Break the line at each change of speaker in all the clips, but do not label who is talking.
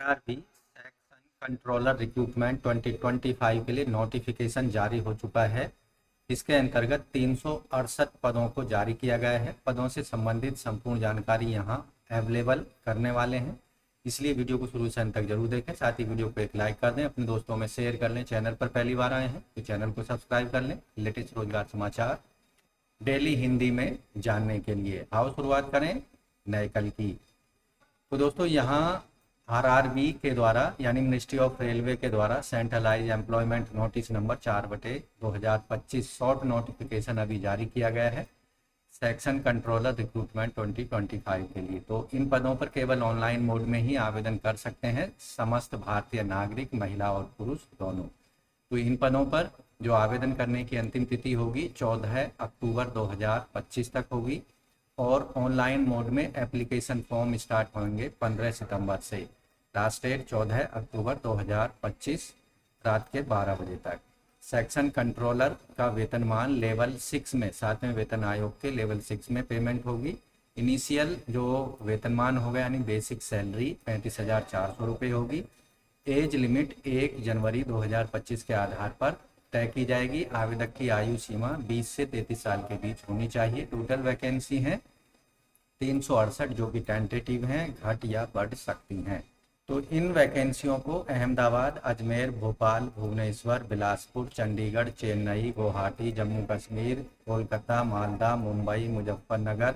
RRB section controller recruitment 2025 के लिए notification जारी हो चुका है। इसके अंतर्गत 368 पदों को जारी किया गया है। पदों से संबंधित संपूर्ण जानकारी यहाँ अवेलेबल करने वाले हैं, इसलिए वीडियो को शुरू से अंत तक जरूर देखें। साथ ही वीडियो को एक लाइक कर दें, अपने दोस्तों में शेयर कर लें। चैनल पर पहली बार आए हैं तो चैनल को सब्सक्राइब कर लें। लेटेस्ट रोजगार समाचार डेली हिंदी में जानने के लिए आओ शुरुआत करें नए कल की। तो दोस्तों यहाँ आरआरबी के द्वारा यानी मिनिस्ट्री ऑफ रेलवे के द्वारा centralised employment notice number 4/2025 short notification अभी जारी किया गया है सेक्शन कंट्रोलर रिक्रूटमेंट 2025 के लिए। तो इन पदों पर केवल ऑनलाइन मोड में ही आवेदन कर सकते हैं समस्त भारतीय नागरिक, महिला और पुरुष दोनों। तो इन पदों पर जो आवेदन करने की अंतिम तिथि होगी 14 अक्टूबर 2025 तक होगी और ऑनलाइन मोड में एप्लीकेशन फॉर्म स्टार्ट होंगे 15 सितंबर से। लास्ट डेट 14 अक्टूबर 2025 रात के 12 बजे तक। सेक्शन कंट्रोलर का वेतनमान लेवल 6 में 7वें वेतन आयोग के लेवल 6 में पेमेंट होगी। इनिशियल जो वेतनमान होगा यानी बेसिक सैलरी 35,400 रुपये होगी। एज लिमिट 1 जनवरी 2025 के आधार पर तय की जाएगी। आवेदक की आयु सीमा 20 से 33 साल के बीच होनी चाहिए। टोटल वैकेंसी हैं 368 जो कि टेंटेटिव हैं, घट या बढ़ सकती हैं। तो इन वैकेंसियों को अहमदाबाद, अजमेर, भोपाल, भुवनेश्वर, बिलासपुर, चंडीगढ़, चेन्नई, गुवाहाटी, जम्मू कश्मीर, कोलकाता, मालदा, मुंबई, मुजफ्फरनगर,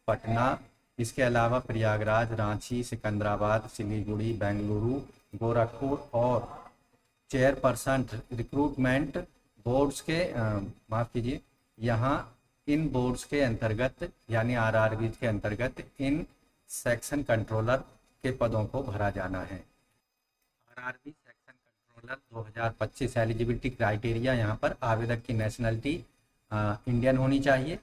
पटना, इसके अलावा प्रयागराज, रांची, सिकंदराबाद, सिलीगुड़ी, बेंगलुरु, गोरखपुर और चेयरपर्सन रिक्रूटमेंट बोर्ड्स के माफ़ कीजिए, यहाँ इन बोर्ड्स के अंतर्गत यानी आरआरबी के अंतर्गत इन सेक्शन कंट्रोलर के पदों को भरा जाना है। RRB section controller 2025 eligibility criteria, यहाँ पर आवेदक की नेशनलिटी इंडियन होनी चाहिए।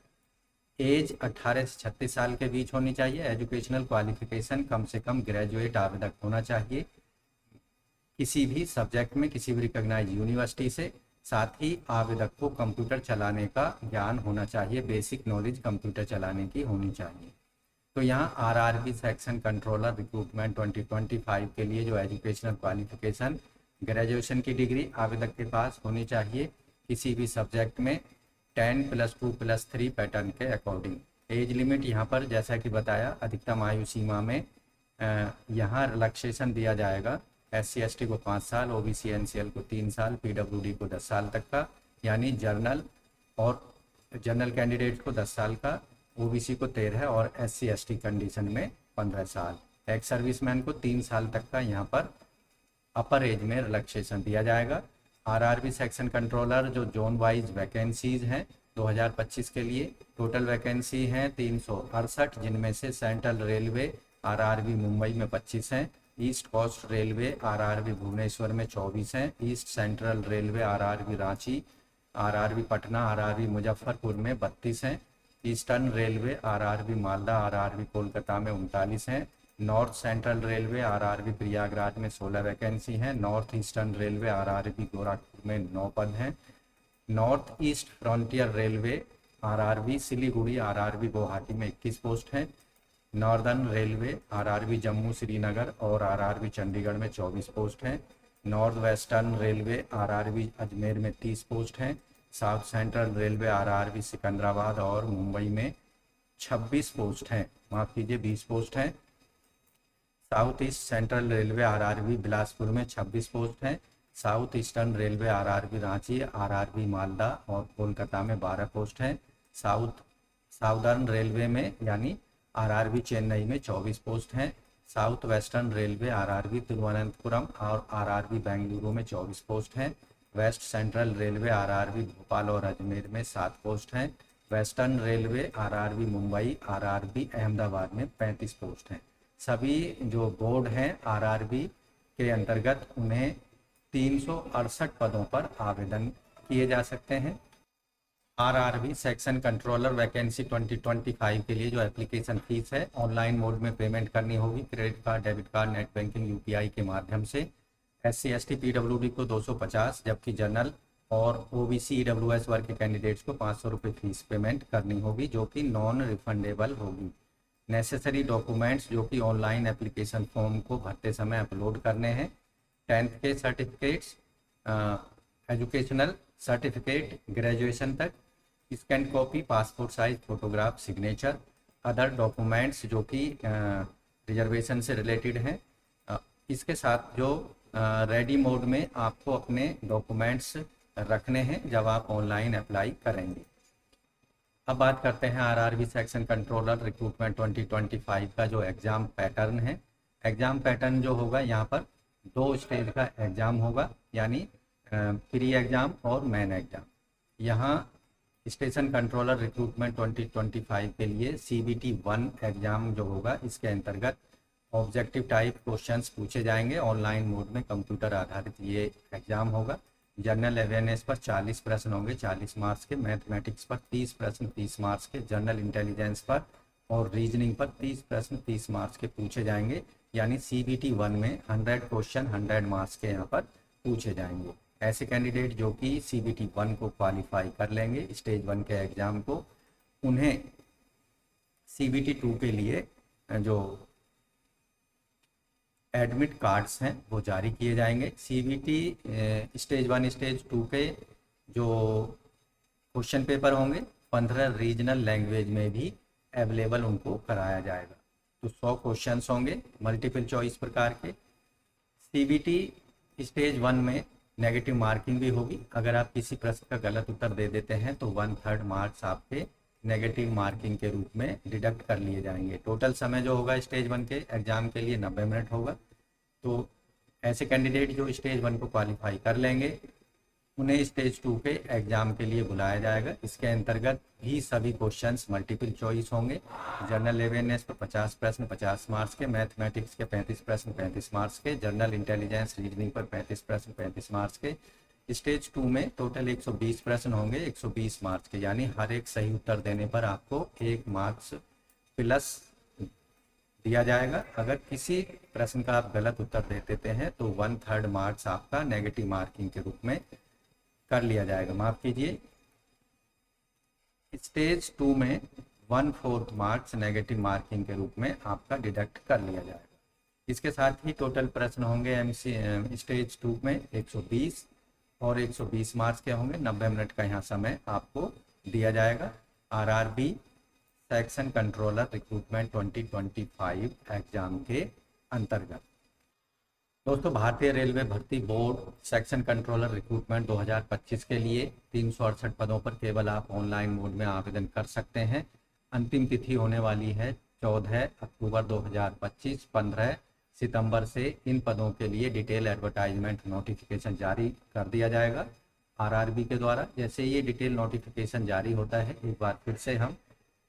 एज 18 से 36 साल के बीच होनी चाहिए। एजुकेशनल क्वालिफिकेशन कम से कम ग्रेजुएट आवेदक होना चाहिए किसी भी सब्जेक्ट में, किसी भी रिकॉग्नाइज यूनिवर्सिटी से। साथ ही आवेदक को कंप्यूटर चलाने का ज्ञान होना चाहिए, बेसिक नॉलेज कंप्यूटर चलाने की होनी चाहिए। तो यहाँ आरआरबी सेक्शन कंट्रोलर रिक्रूटमेंट 2025 के लिए जो एजुकेशनल क्वालिफिकेशन ग्रेजुएशन की डिग्री आवेदक के पास होनी चाहिए किसी भी सब्जेक्ट में 10+2+3 पैटर्न के अकॉर्डिंग। एज लिमिट यहाँ पर जैसा कि बताया अधिकतम आयु सीमा में यहाँ रिलैक्सेशन दिया जाएगा। SC/ST को 5 साल, OBC NCL को 3 साल, PWD को 10 साल तक का, यानी जनरल कैंडिडेट को 10 साल का, OBC को 13 और SC/ST कंडीशन में 15 साल। एक्स सर्विसमैन को 3 साल तक का यहाँ पर अपर एज में रिलैक्सेशन दिया जाएगा। आरआरबी सेक्शन कंट्रोलर जो जोन वाइज वैकेंसीज हैं 2025 के लिए, टोटल वैकेंसी हैं 368, जिनमें से सेंट्रल रेलवे आरआरबी मुंबई में 25 हैं, east coast railway RRB Bhubaneswar में 24 हैं, east central railway RRB Ranchi, RRB Patna, RRB Muzaffarpur में 32 हैं, eastern railway RRB Malda, RRB Kolkata में 39 हैं, north central railway RRB Prayagraj में 16 वैकेंसी हैं, north eastern railway RRB Gorakhpur में 9 पद हैं, north east frontier railway RRB Siliguri RRB Guwahati में 21 पोस्ट हैं, northern railway RRB Jammu Srinagar और आरआरबी चंडीगढ़ में 24 पोस्ट हैं, north western railway RRB Ajmer में 30 पोस्ट हैं, south central railway RRB Secunderabad और मुंबई में 26 पोस्ट हैं, माफ़ कीजिए 20 पोस्ट हैं, south east central railway RRB Bilaspur में 26 पोस्ट हैं, south eastern railway RRB Ranchi, RRB Malda और कोलकाता में 12 पोस्ट हैं, साउदर्न रेलवे में यानी आरआरबी चेन्नई में 24 पोस्ट हैं, south western railway RRB Thiruvananthapuram और आरआरबी बेंगलुरु में 24 पोस्ट हैं, west central railway RRB Bhopal और अजमेर में 7 पोस्ट हैं, western railway RRB Mumbai, RRB Ahmedabad में 35 पोस्ट हैं। सभी जो बोर्ड हैं आरआरबी के अंतर्गत उन्हें 368 पदों पर आवेदन किए जा सकते हैं। आरआरबी सेक्शन कंट्रोलर वैकेंसी 2025 के लिए जो एप्लीकेशन फीस है ऑनलाइन मोड में पेमेंट करनी होगी। Credit card, debit card, net banking, UPI के माध्यम से। SC/ST PWD को 250, जबकि जनरल और OBC EWS वर्ग के कैंडिडेट्स को 500 रुपये फीस पेमेंट करनी होगी जो कि नॉन रिफंडेबल होगी। नेसेसरी डॉक्यूमेंट्स जो कि ऑनलाइन एप्लीकेशन फॉर्म को भरते समय अपलोड करने हैं। 10th के सर्टिफिकेट्स, एजुकेशनल सर्टिफिकेट ग्रेजुएशन तक, scan copy, passport size photograph, signature, other documents जो कि रिजर्वेशन से रिलेटेड हैं। इसके साथ जो रेडी मोड में आपको अपने डॉक्यूमेंट्स रखने हैं जब आप ऑनलाइन अप्लाई करेंगे। अब बात करते हैं आरआरबी सेक्शन कंट्रोलर रिक्रूटमेंट 2025 का जो एग्ज़ाम पैटर्न है। एग्ज़ाम पैटर्न जो होगा यहाँ पर 2 स्टेज का एग्ज़ाम होगा, यानी प्री एग्ज़ाम और मेन एग्ज़ाम। यहाँ स्टेशन कंट्रोलर रिक्रूटमेंट 2025 के लिए CBT 1 एग्ज़ाम जो होगा, इसके अंतर्गत ऑब्जेक्टिव टाइप क्वेश्चंस पूछे जाएंगे। ऑनलाइन मोड में कंप्यूटर आधारित ये एग्ज़ाम होगा। जनरल अवेयरनेस पर 40 प्रश्न होंगे 40 मार्क्स के, मैथमेटिक्स पर 30 प्रश्न 30 मार्क्स के, जनरल इंटेलिजेंस पर और रीजनिंग पर 30 प्रश्न 30 मार्क्स के पूछे जाएंगे। यानी CBT 1 में 100 क्वेश्चन 100 मार्क्स के यहाँ पर पूछे जाएंगे। ऐसे कैंडिडेट जो कि CBT 1 को क्वालिफाई कर लेंगे स्टेज 1 के एग्ज़ाम को, उन्हें CBT 2 के लिए जो एडमिट कार्ड्स हैं वो जारी किए जाएंगे। CBT स्टेज 1 स्टेज 2 के जो क्वेश्चन पेपर होंगे 15 रीजनल लैंग्वेज में भी अवेलेबल उनको कराया जाएगा। तो 100 क्वेश्चंस होंगे मल्टीपल चॉइस प्रकार के। CBT स्टेज 1 में नेगेटिव मार्किंग भी होगी। अगर आप किसी प्रश्न का गलत उत्तर दे देते हैं तो 1/3 मार्क्स आपके नेगेटिव मार्किंग के रूप में डिडक्ट कर लिए जाएंगे। टोटल समय जो होगा स्टेज 1 के एग्ज़ाम के लिए 90 मिनट होगा। तो ऐसे कैंडिडेट जो स्टेज 1 को क्वालिफाई कर लेंगे उन्हें स्टेज 2 के एग्ज़ाम के लिए बुलाया जाएगा। इसके अंतर्गत भी सभी क्वेश्चंस मल्टीपल चॉइस होंगे। जनरल अवेयरनेस पर 50 प्रश्न 50 मार्क्स के, मैथमेटिक्स के 35 प्रश्न 35 मार्क्स के, जनरल इंटेलिजेंस रीजनिंग पर 35 प्रश्न 35 मार्क्स के। स्टेज 2 में टोटल 120 प्रश्न होंगे 120 मार्क्स के, यानी हर एक सही उत्तर देने पर आपको 1 मार्क्स प्लस दिया जाएगा। अगर किसी प्रश्न का आप गलत उत्तर दे देते हैं तो 1/3 मार्क्स आपका नेगेटिव मार्किंग के रूप में कर लिया जाएगा। माफ कीजिए, स्टेज 2 में 1/4 मार्क्स नेगेटिव मार्किंग के रूप में आपका डिडक्ट कर लिया जाएगा। इसके साथ ही टोटल प्रश्न होंगे स्टेज 2 में 120 और 120 मार्क्स के होंगे। 90 मिनट का यहाँ समय आपको दिया जाएगा। RRB section controller recruitment 2025 exam के अंतर्गत। दोस्तों, भारतीय रेलवे भर्ती बोर्ड सेक्शन कंट्रोलर रिक्रूटमेंट 2025 के लिए 368 पदों पर केवल आप ऑनलाइन मोड में आवेदन कर सकते हैं। अंतिम तिथि होने वाली है 14 अक्टूबर 2025। 15 सितंबर से इन पदों के लिए डिटेल एडवर्टाइजमेंट नोटिफिकेशन जारी कर दिया जाएगा आरआरबी के द्वारा। जैसे ये डिटेल नोटिफिकेशन जारी होता है, एक बार फिर से हम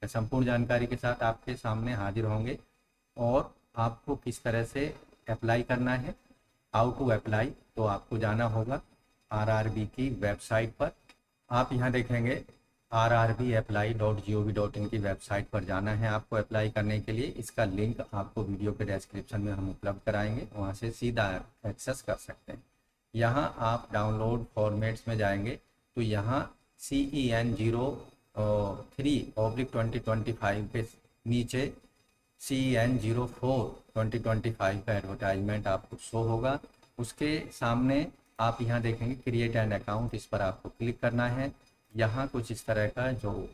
संपूर्ण जानकारी के साथ आपके सामने हाजिर होंगे और आपको किस तरह से अप्लाई करना है, हाउ टू अप्लाई। तो आपको जाना होगा आरआरबी की वेबसाइट पर। आप यहाँ देखेंगे rrbapply.gov.in की वेबसाइट पर जाना है आपको अप्लाई करने के लिए। इसका लिंक आपको वीडियो के डिस्क्रिप्शन में हम उपलब्ध कराएंगे, वहाँ से सीधा एक्सेस कर सकते हैं। यहाँ आप डाउनलोड फॉर्मेट्स में जाएंगे तो यहाँ CEN03/2025 के नीचे CEN04/2025 का एडवर्टाइजमेंट आपको शो होगा। उसके सामने आप यहाँ देखेंगे क्रिएट एन अकाउंट, इस पर आपको क्लिक करना है। यहाँ कुछ इस तरह का जो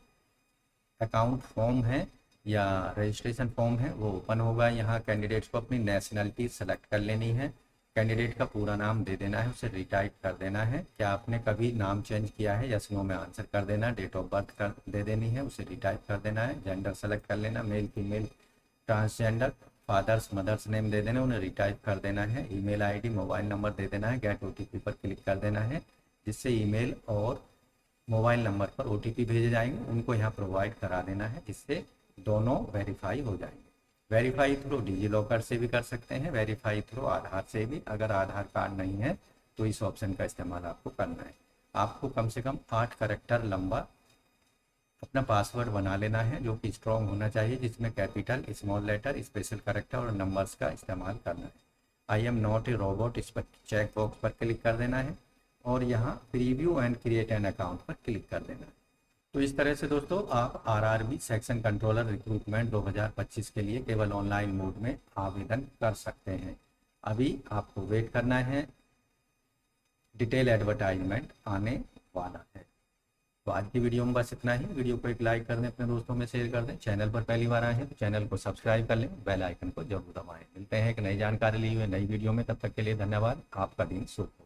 अकाउंट फॉर्म है या रजिस्ट्रेशन फॉर्म है वो ओपन होगा। यहाँ कैंडिडेट्स को अपनी नेशनलिटी सेलेक्ट कर लेनी है, कैंडिडेट का पूरा नाम दे देना है, उसे रिटाइप कर देना है। क्या आपने कभी नाम चेंज किया है, यस नो में आंसर कर देना है। डेट ऑफ बर्थ कर दे देनी है, उसे रिटाइप कर देना है। जेंडर सेलेक्ट कर लेना, male female transgender, father's mother's name दे देना, उन्हें रिटाइप कर देना है। ईमेल आईडी मोबाइल नंबर दे देना है। गेट ओटीपी पर क्लिक कर देना है, जिससे ईमेल और मोबाइल नंबर पर ओटीपी भेजे जाएंगे, उनको यहाँ प्रोवाइड करा देना है, जिससे दोनों वेरीफाई हो जाएंगे। वेरीफाई थ्रू डिजी लॉकर से भी कर सकते हैं, वेरीफाई थ्रू आधार से भी। अगर आधार कार्ड नहीं है तो इस ऑप्शन का इस्तेमाल आपको करना है। आपको कम से कम 8 कैरेक्टर लंबा अपना पासवर्ड बना लेना है, जो कि स्ट्रॉन्ग होना चाहिए, जिसमें capital, small letter, special character और नंबर्स का इस्तेमाल करना है। I am not a robot, इस पर चेक बॉक्स पर क्लिक कर देना है और यहाँ preview and create an account पर क्लिक कर देना है। तो इस तरह से दोस्तों आप आरआरबी सेक्शन कंट्रोलर रिक्रूटमेंट 2025 के लिए केवल ऑनलाइन मोड में आवेदन कर सकते हैं। अभी आपको वेट करना है, डिटेल एडवर्टाइजमेंट आने वाला है। तो आज की वीडियो में बस इतना ही। वीडियो को एक लाइक कर दें, अपने दोस्तों में शेयर कर दें। चैनल पर पहली बार आए हैं तो चैनल को सब्सक्राइब कर लें, बेल आइकन को जरूर दबाएं। मिलते हैं एक नई जानकारी ली हुई नई वीडियो में, तब तक के लिए धन्यवाद। आपका दिन शुभ हो।